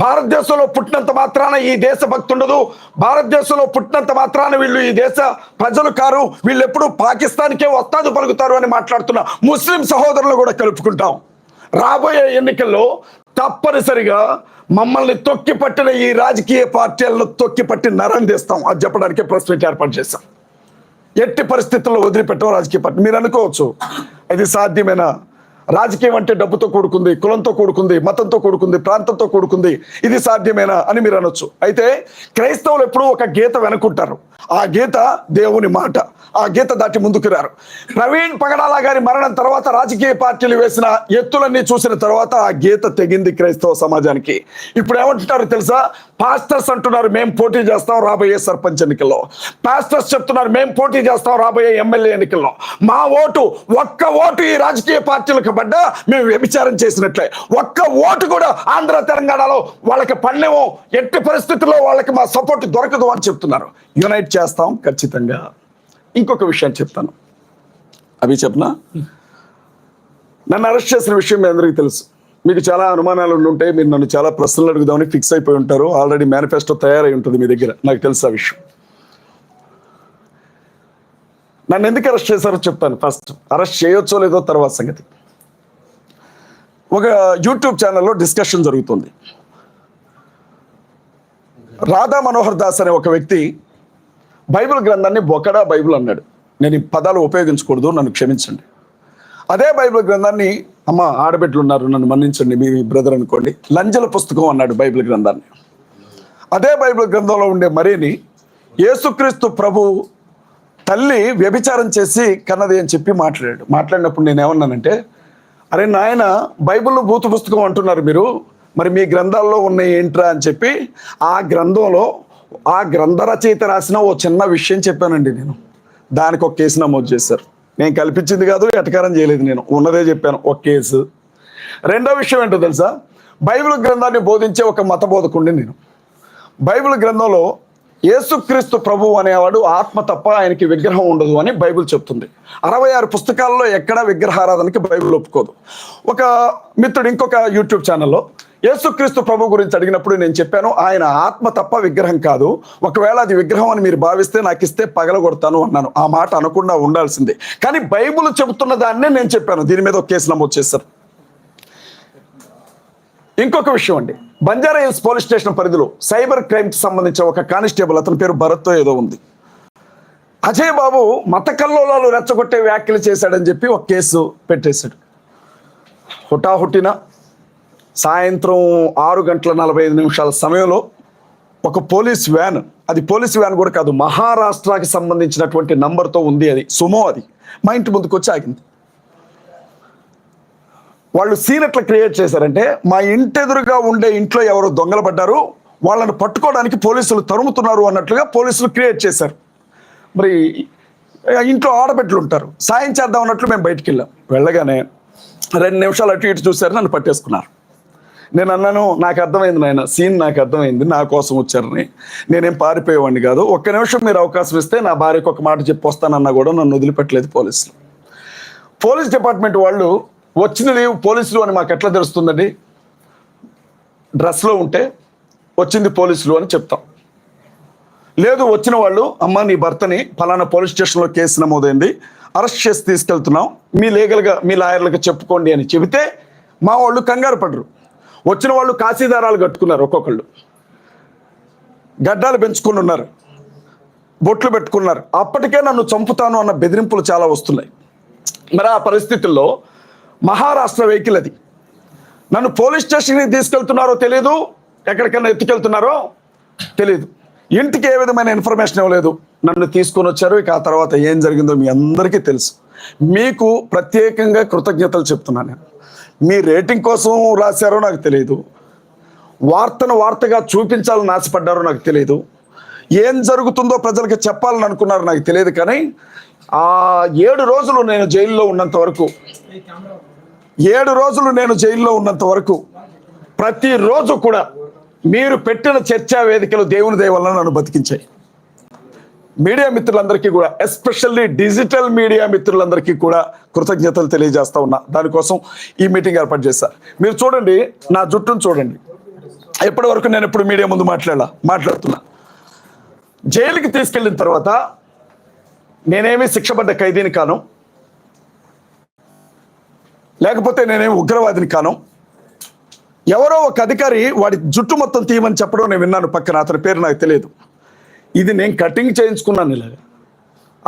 భారతదేశంలో పుట్టినంత మాత్రాన ఈ దేశ భక్తి ఉండదు, భారతదేశంలో పుట్టినంత మాత్రాన వీళ్ళు ఈ దేశ ప్రజలు కారు, వీళ్ళు ఎప్పుడు పాకిస్తాన్కే వస్తాదు పలుకుతారు అని మాట్లాడుతున్న ముస్లిం సహోదరులు కూడా కలుపుకుంటాం. రాబోయే ఎన్నికల్లో తప్పనిసరిగా మమ్మల్ని తొక్కి పట్టిన ఈ రాజకీయ పార్టీలను తొక్కి పట్టి నరం తీస్తాం. అది చెప్పడానికే ప్రెస్ మీట్ ఏర్పాటు చేస్తాం. ఎట్టి పరిస్థితుల్లో వదిలిపెట్టాం రాజకీయ పార్టీ. మీరు అనుకోవచ్చు ఇది సాధ్యమేనా? రాజకీయం అంటే డబ్బుతో కూడుకుంది, కులంతో కూడుకుంది, మతంతో కూడుకుంది, ప్రాంతంతో కూడుకుంది, ఇది సాధ్యమేనా అని మీరు అనొచ్చు. అయితే క్రైస్తవులు ఎప్పుడూ ఒక గీత వెనుకుంటారు. ఆ గీత దేవుని మాట. ఆ గీత దాటి ముందుకు రారు. ప్రవీణ్ పగడాల గారి మరణం తర్వాత రాజకీయ పార్టీలు వేసిన ఎత్తులన్నీ చూసిన తర్వాత ఆ గీత తెగింది క్రైస్తవ సమాజానికి. ఇప్పుడు ఏమంటున్నారు తెలుసా? పాస్టర్స్ అంటున్నారు మేము పోటీ చేస్తాం రాబోయే సర్పంచ్ ఎన్నికల్లో, పాస్టర్స్ చెప్తున్నారు మేము పోటీ చేస్తాం రాబోయే ఎమ్మెల్యే ఎన్నికల్లో. మా ఓటు, ఒక్క ఓటు ఈ రాజకీయ పార్టీలకు పడ్డా మేము వ్యభిచారం చేసినట్లే. ఒక్క ఓటు కూడా ఆంధ్ర తెలంగాణలో వాళ్ళకి పడలేమో, ఎట్టి పరిస్థితుల్లో వాళ్ళకి మా సపోర్ట్ దొరకదు అని చెప్తున్నారు. యునైట్ చేస్తాం ఖచ్చితంగా. ఇంకొక విషయం చెప్తాను, అవి చెప్పనా? నన్ను అరెస్ట్ చేసిన విషయం మీ అందరికీ తెలుసు. మీకు చాలా అనుమానాలు ఉంటే మీరు నన్ను చాలా ప్రశ్నలు అడుగుదామని ఫిక్స్ అయిపోయి ఉంటారు. ఆల్రెడీ మేనిఫెస్టో తయారై ఉంటుంది మీ దగ్గర, నాకు తెలుసు ఆ విషయం. నన్ను ఎందుకు అరెస్ట్ చేశారో చెప్తాను. ఫస్ట్ అరెస్ట్ చేయొచ్చో లేదో తర్వాత సంగతి. ఒక యూట్యూబ్ ఛానల్లో డిస్కషన్ జరుగుతుంది. రాధా మనోహర్ దాస్ అనే ఒక వ్యక్తి బైబిల్ గ్రంథాన్ని బొకడా బైబిల్ అన్నాడు. నేను ఈ పదాలు ఉపయోగించకూడదు, నన్ను క్షమించండి. అదే బైబిల్ గ్రంథాన్ని, అమ్మ ఆడబిడ్డలు ఉన్నారు నన్ను మన్నించండి, మీ బ్రదర్ అనుకోండి, లంజల పుస్తకం అన్నాడు బైబిల్ గ్రంథాన్ని. అదే బైబిల్ గ్రంథంలో ఉండే మరీని యేసుక్రీస్తు ప్రభు తల్లి వ్యభిచారం చేసి కన్నది అని చెప్పి మాట్లాడినప్పుడు నేను ఏమన్నానంటే, అరే నాయన బైబిల్లో భూత పుస్తకం అంటున్నారు మీరు, మరి మీ గ్రంథాల్లో ఉన్నాయి ఏంట్రా అని చెప్పి ఆ గ్రంథంలో ఆ గ్రంథ రచయిత రాసిన ఓ చిన్న విషయం చెప్పానండి నేను. దానికి ఒక కేసు నమోదు చేశారు. నేను కల్పించింది కాదు, ఎటకారం చేయలేదు, నేను ఉన్నదే చెప్పాను. ఒక కేసు. రెండో విషయం ఏంటో తెలుసా? బైబిల్ గ్రంథాన్ని బోధించే ఒక మత బోధకుడిని నేను. బైబిల్ గ్రంథంలో యేసుక్రీస్తు ప్రభువు అనేవాడు ఆత్మ తప్ప ఆయనకి విగ్రహం ఉండదు అని బైబిల్ చెప్తుంది. 66 పుస్తకాల్లో ఎక్కడా విగ్రహారాధనకి బైబిల్ ఒప్పుకోదు. ఒక మిత్రుడు ఇంకొక యూట్యూబ్ ఛానల్లో యేసుక్రీస్తు ప్రభు గురించి అడిగినప్పుడు నేను చెప్పాను, ఆయన ఆత్మ తప్ప విగ్రహం కాదు, ఒకవేళ అది విగ్రహం అని మీరు భావిస్తే నాకు ఇస్తే పగలగొడతాను అన్నాను. ఆ మాట అనకుండా ఉండాల్సిందే, కానీ బైబిల్ చెబుతున్న దాన్నే నేను చెప్పాను. దీని మీద ఒక కేసు నమోదు చేశారు. ఇంకొక విషయం అండి, బంజారా హిల్స్ పోలీస్ స్టేషన్ పరిధిలో సైబర్ క్రైమ్కి సంబంధించిన ఒక కానిస్టేబుల్, అతని పేరు భరత్తో ఏదో ఉంది, అజయ్ బాబు మత కల్లోలాలు రెచ్చగొట్టే వ్యాఖ్యలు చేశాడని చెప్పి ఒక కేసు పెట్టేశాడు. హుటాహుటిన సాయంత్రం 6:45 సమయంలో ఒక పోలీస్ వ్యాన్, అది పోలీస్ వ్యాన్ కూడా కాదు, మహారాష్ట్రకి సంబంధించినటువంటి నంబర్తో ఉంది, అది సుమో, అది మా ఇంటి ముందుకు వచ్చి ఆగింది. వాళ్ళు సీన్ ఎట్లా క్రియేట్ చేశారంటే, మా ఇంటి ఎదురుగా ఉండే ఇంట్లో ఎవరో దొంగలు పడ్డారు, వాళ్ళని పట్టుకోవడానికి పోలీసులు తరుముతున్నారు అన్నట్లుగా పోలీసులు క్రియేట్ చేశారు. మరి ఇంట్లో ఆడబిడ్డలు ఉంటారు, సాయం చేద్దాం అన్నట్లు మేము బయటికి వెళ్ళగానే 2 నిమిషాలు అటు ఇటు చూశారు, నన్ను పట్టేసుకున్నారు. నేను అన్నాను, నాకు అర్థమైంది నాయన, సీన్ నాకు అర్థమైంది, నా కోసం వచ్చారని. నేనేం పారిపోయేవాడిని కాదు, ఒక్క నిమిషం మీరు అవకాశం ఇస్తే నా భార్యకు ఒక మాట చెప్పి వస్తానన్నా కూడా నన్ను వదిలిపెట్టలేదు పోలీసులు. పోలీస్ డిపార్ట్మెంట్ వాళ్ళు వచ్చినది పోలీసులు అని మాకు ఎట్లా తెలుస్తుందండి? డ్రెస్లో ఉంటే వచ్చింది పోలీసులు అని చెప్తాం. లేదు, వచ్చిన వాళ్ళు, అమ్మ నీ భర్తని ఫలానా పోలీస్ స్టేషన్లో కేసు నమోదైంది, అరెస్ట్ చేసి తీసుకెళ్తున్నాం, మీ లీగల్గా మీ లాయర్లకు చెప్పుకోండి అని చెబితే మా వాళ్ళు కంగారు పడరు. వచ్చిన వాళ్ళు కాశీదారాలు కట్టుకున్నారు, ఒక్కొక్కళ్ళు గడ్డాలు పెంచుకుని ఉన్నారు, బొట్లు పెట్టుకున్నారు. అప్పటికే నన్ను చంపుతాను అన్న బెదిరింపులు చాలా వస్తున్నాయి. మరి ఆ పరిస్థితుల్లో మహారాష్ట్ర వెహికల్ అది, నన్ను పోలీస్ స్టేషన్కి తీసుకెళ్తున్నారో తెలియదు, ఎక్కడికైనా ఎత్తుకెళ్తున్నారో తెలియదు, ఇంటికి ఏ విధమైన ఇన్ఫర్మేషన్ ఇవ్వలేదు, నన్ను తీసుకొని వచ్చారు. ఇక ఆ తర్వాత ఏం జరిగిందో మీ అందరికీ తెలుసు. మీకు ప్రత్యేకంగా కృతజ్ఞతలు చెప్తున్నాను. నేను మీ రేటింగ్ కోసం రాశారో నాకు తెలియదు, వార్తను వార్తగా చూపించాలని ఆశపడ్డారో నాకు తెలియదు, ఏం జరుగుతుందో ప్రజలకు చెప్పాలని అనుకున్నారో నాకు తెలియదు. కానీ ఆ 7 రోజులు నేను జైల్లో ఉన్నంత వరకు, 7 రోజులు నేను జైల్లో ఉన్నంత వరకు ప్రతిరోజు కూడా మీరు పెట్టిన చర్చా వేదికలు దేవుని దయ వలన నన్ను బతికించాయి. మీడియా మిత్రులందరికీ కూడా, ఎస్పెషల్లీ డిజిటల్ మీడియా మిత్రులందరికీ కూడా కృతజ్ఞతలు తెలియజేస్తా ఉన్నా. దానికోసం ఈ మీటింగ్ ఏర్పాటు చేశా. మీరు చూడండి, నా జుట్టును చూడండి, ఎప్పటి వరకు నేను ఎప్పుడు మీడియా ముందు మాట్లాడుతున్నా. జైలుకి తీసుకెళ్ళిన తర్వాత నేనేమి శిక్షపడ్డ ఖైదీని కాను, లేకపోతే నేనేమి ఉగ్రవాదిని కాను. ఎవరో ఒక అధికారి వాడి జుట్టు మొత్తం తీయమని చెప్పడం నేను విన్నాను పక్కన, అతని పేరు నాకు తెలియదు. ఇది నేను కటింగ్ చేయించుకున్నాను, ఇలాగా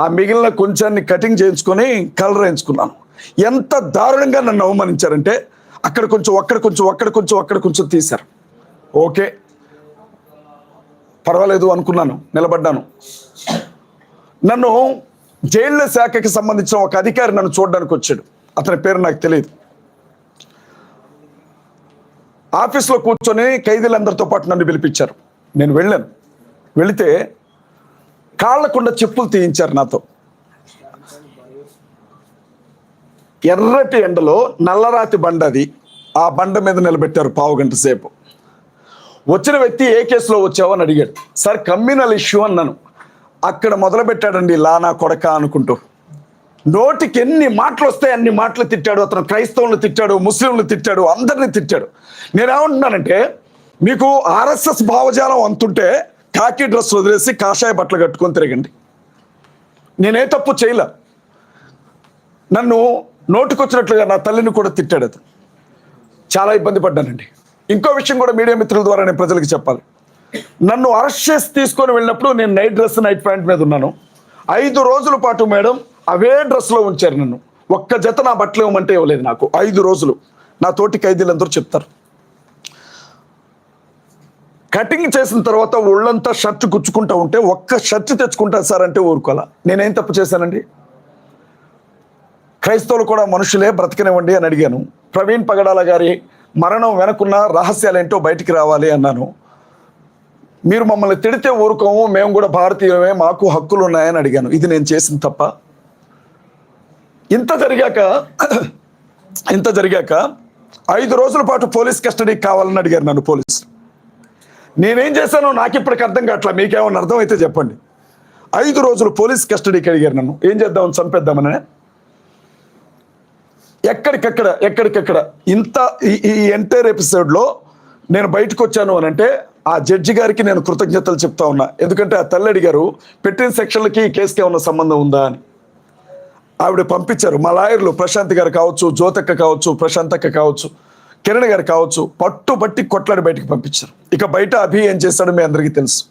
ఆ మిగిలిన కొంచెాన్ని కటింగ్ చేయించుకొని కలర్ వేయించుకున్నాను. ఎంత దారుణంగా నన్ను అవమానించారంటే అక్కడ కొంచెం అక్కడ కొంచెం తీశారు. ఓకే పర్వాలేదు అనుకున్నాను, నిలబడ్డాను. నన్ను జైళ్ళ శాఖకి సంబంధించిన ఒక అధికారి నన్ను చూడడానికి వచ్చాడు, అతని పేరు నాకు తెలియదు. ఆఫీస్లో కూర్చొని ఖైదీలందరితో పాటు నన్ను పిలిపించారు. నేను వెళ్ళాను. వెళితే కాళ్ళకుండా చెప్పులు తీయించారు నాతో. ఎర్రటి ఎండలో నల్లరాతి బండ, అది ఆ బండ మీద నిలబెట్టారు పావుగంట సేపు. వచ్చిన వ్యక్తి ఏ కేసులో వచ్చావు అని అడిగాడు. సార్ కమ్యూనల్ ఇష్యూ అన్నాను. అక్కడ మొదలుపెట్టాడండి లానా కొడక అనుకుంటూ. నోటికి ఎన్ని మాటలు వస్తాయి అన్ని మాటలు తిట్టాడు. అతను క్రైస్తవులను తిట్టాడు, ముస్లింలు తిట్టాడు, అందరినీ తిట్టాడు. నేనేమంటున్నానంటే, మీకు ఆర్ఎస్ఎస్ భావజాలం అంతుంటే కాకి డ్రెస్ వదిలేసి కాషాయ బట్టలు కట్టుకొని తిరగండి. నేనే తప్పు చేయలే. నన్ను నోటికొచ్చినట్లుగా నా తల్లిని కూడా తిట్టాడు అతను. చాలా ఇబ్బంది పడ్డానండి. ఇంకో విషయం కూడా మీడియా మిత్రుల ద్వారా నేను ప్రజలకు చెప్పాలి. నన్ను అరెస్ట్ చేసి తీసుకొని వెళ్ళినప్పుడు నేను నైట్ డ్రెస్ నైట్ ప్యాంట్ మీద ఉన్నాను. 5 రోజుల పాటు మేడం అవే డ్రెస్లో ఉంచారు నన్ను. ఒక్క జత నా బట్టలు ఇవ్వమంటే ఇవ్వలేదు నాకు. 5 రోజులు. నా తోటి ఖైదీలందరూ చెప్తారు. కటింగ్ చేసిన తర్వాత ఒళ్ళంతా షర్ట్ గుచ్చుకుంటా ఉంటే ఒక్క షర్ట్ తెచ్చుకుంటా సార్ అంటే ఊరుకోవాలా. నేనేం తప్పు చేశానండి? క్రైస్తవులు కూడా మనుషులే, బ్రతకనివ్వండి అని అడిగాను. ప్రవీణ్ పగడాల గారి మరణం వెనకున్న రహస్యాలేంటో బయటికి రావాలి అన్నాను. మీరు మమ్మల్ని తిడితే ఊరుకోము, మేము కూడా భారతీయులమే, మాకు హక్కులు ఉన్నాయని అడిగాను. ఇది నేను చేసిన తప్ప? ఇంత జరిగాక 5 రోజుల పాటు పోలీస్ కస్టడీకి కావాలని అడిగారు నన్ను పోలీసులు. నేనేం చేశానో నాకు ఇప్పటికి అర్థం కావట్లా. మీకేమన్నా అర్థమైతే చెప్పండి. 5 రోజులు పోలీస్ కస్టడీకి అడిగారు నన్ను. ఏం చేద్దామని, చంపేద్దామని. ఎక్కడికక్కడ ఇంత ఈ ఎంటైర్ ఎపిసోడ్లో నేను బయటకు వచ్చాను అని అంటే ఆ జడ్జి గారికి నేను కృతజ్ఞతలు చెప్తా ఉన్నా. ఎందుకంటే ఆ తల్లి అడిగారు, పెట్టిన సెక్షన్లకి ఈ కేసుకి ఏమన్నా సంబంధం ఉందా అని. ఆవిడ పంపించారు. మా లాయర్లు ప్రశాంత్ గారు కావచ్చు, జ్యోతక్క కావచ్చు, ప్రశాంతక్క కావచ్చు, కిరణ్ గారు కావచ్చు, పట్టుబట్టి కొట్లాడి బయటకు పంపించారు. ఇక బయట అభి ఏం చేస్తాడో మీ అందరికీ తెలుసు.